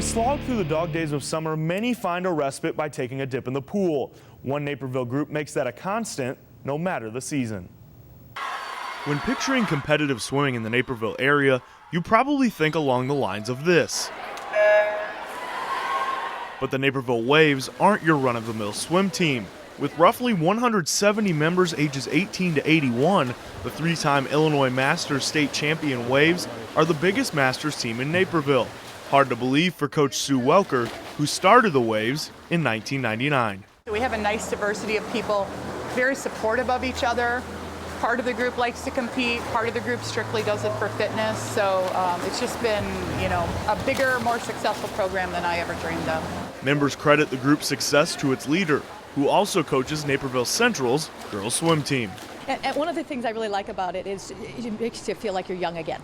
we slog through the dog days of summer, many find a respite by taking a dip in the pool. One Naperville group makes that a constant, no matter the season. When picturing competitive swimming in the Naperville area, you probably think along the lines of this. But the Naperville Waves aren't your run-of-the-mill swim team. With roughly 170 members ages 18 to 81, the three-time Illinois Masters state champion Waves are the biggest Masters team in Naperville. Hard to believe for Coach Sue Welker, who started the Waves in 1999. We have a nice diversity of people, very supportive of each other. Part of the group likes to compete, part of the group strictly does it for fitness. So it's just been, a bigger, more successful program than I ever dreamed of. Members credit the group's success to its leader, who also coaches Naperville Central's girls swim team. And one of the things I really like about it is it makes you feel like you're young again.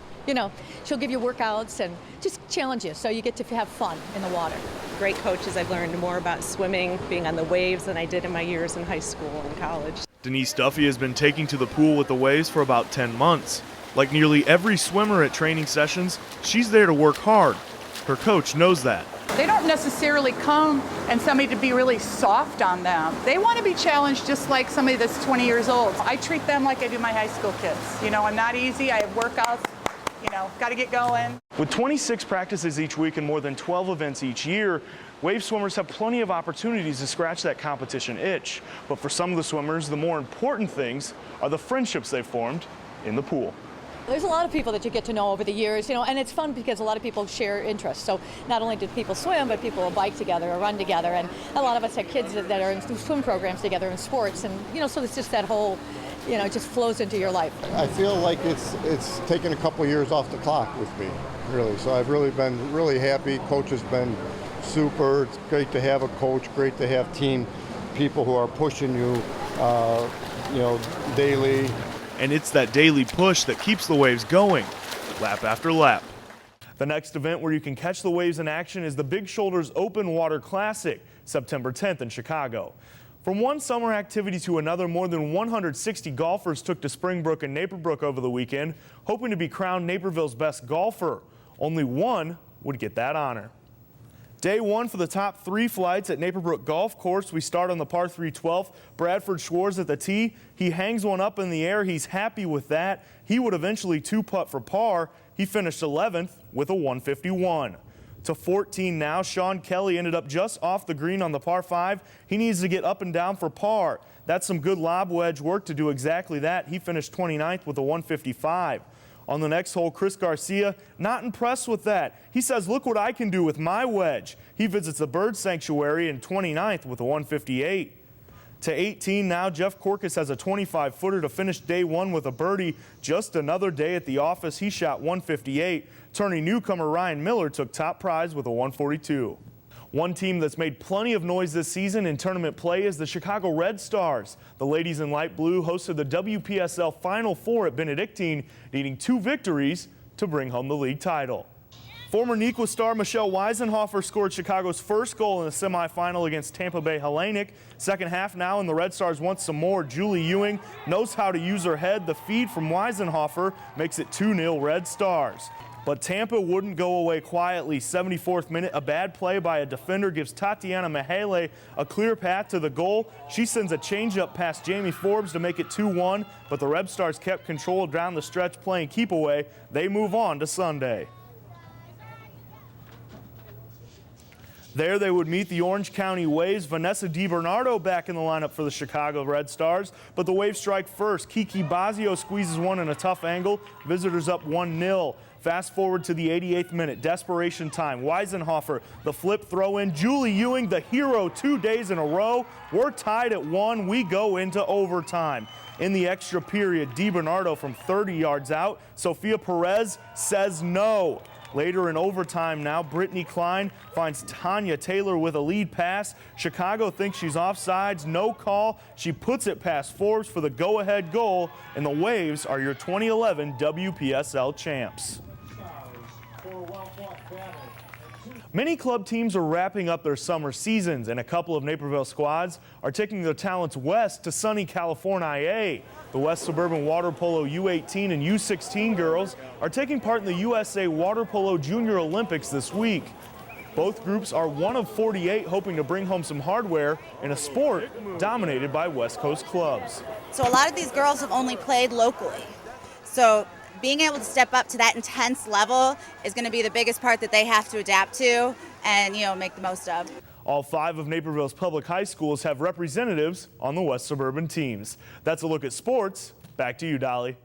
She'll give you workouts and just challenge you, so you get to have fun in the water. Great coaches. I've learned more about swimming, being on the Waves, than I did in my years in high school and college. Denise Duffy has been taking to the pool with the Waves for about 10 months. Like nearly every swimmer at training sessions, she's there to work hard. Her coach knows that. They don't necessarily come and somebody to be really soft on them. They want to be challenged just like somebody that's 20 years old. I treat them like I do my high school kids. I'm not easy, I have workouts, got to get going. With 26 practices each week and more than 12 events each year, Wave swimmers have plenty of opportunities to scratch that competition itch. But for some of the swimmers, the more important things are the friendships they've formed in the pool. There's a lot of people that you get to know over the years, and it's fun because a lot of people share interests. So not only do people swim, but people will bike together or run together. And a lot of us have kids that are in swim programs together in sports. And, so it's just that whole, it just flows into your life. I feel like it's taken a couple years off the clock with me, really. So I've really been really happy. Coach has been super. It's great to have a coach, great to have team people who are pushing you, daily. And it's that daily push that keeps the Waves going, lap after lap. The next event where you can catch the Waves in action is the Big Shoulders Open Water Classic, September 10th in Chicago. From one summer activity to another, more than 160 golfers took to Springbrook and Naperbrook over the weekend, hoping to be crowned Naperville's best golfer. Only one would get that honor. Day one for the top three flights at Naperbrook Golf Course. We start on the par 3 12th. Bradford Schwartz at the tee. He hangs one up in the air. He's happy with that. He would eventually two-putt for par. He finished 11th with a 151. To 14 now, Sean Kelly ended up just off the green on the par 5. He needs to get up and down for par. That's some good lob wedge work to do exactly that. He finished 29th with a 155. On the next hole, Chris Garcia, not impressed with that. He says, look what I can do with my wedge. He visits the Bird Sanctuary in 29th with a 158. To 18 now, Jeff Corcus has a 25-footer to finish day one with a birdie. Just another day at the office. He shot 158. Tourney newcomer Ryan Miller took top prize with a 142. One team that's made plenty of noise this season in tournament play is the Chicago Red Stars. The ladies in light blue hosted the WPSL Final Four at Benedictine, needing 2 victories to bring home the league title. Former Nequa star Michelle Weisenhofer scored Chicago's first goal in the semifinal against Tampa Bay Hellenic. Second half now, and the Red Stars want some more. Julie Ewing knows how to use her head. The feed from Weisenhofer makes it 2-0 Red Stars. But Tampa wouldn't go away quietly. 74th minute, a bad play by a defender gives Tatiana Mahele a clear path to the goal. She sends a changeup past Jamie Forbes to make it 2-1, but the Red Stars kept control down the stretch playing keep away. They move on to Sunday. There they would meet the Orange County Waves. Vanessa DiBernardo back in the lineup for the Chicago Red Stars. But the Waves strike first. Kiki Bazio squeezes one in a tough angle. Visitors up 1-0. Fast forward to the 88th minute. Desperation time. Weisenhofer, the flip throw in. Julie Ewing, the hero 2 days in a row. We're tied at 1. We go into overtime. In the extra period, DiBernardo from 30 yards out. Sophia Perez says no. Later in overtime now, Brittany Klein finds Tanya Taylor with a lead pass. Chicago thinks she's offsides, no call. She puts it past Forbes for the go-ahead goal, and the Waves are your 2011 WPSL champs. Many club teams are wrapping up their summer seasons, and a couple of Naperville squads are taking their talents west to sunny California. The West Suburban Water Polo U18 and U16 girls are taking part in the USA Water Polo Junior Olympics this week. Both groups are one of 48 hoping to bring home some hardware in a sport dominated by West Coast clubs. So a lot of these girls have only played locally. So being able to step up to that intense level is going to be the biggest part that they have to adapt to and, make the most of. All 5 of Naperville's public high schools have representatives on the West Suburban teams. That's a look at sports. Back to you, Dolly.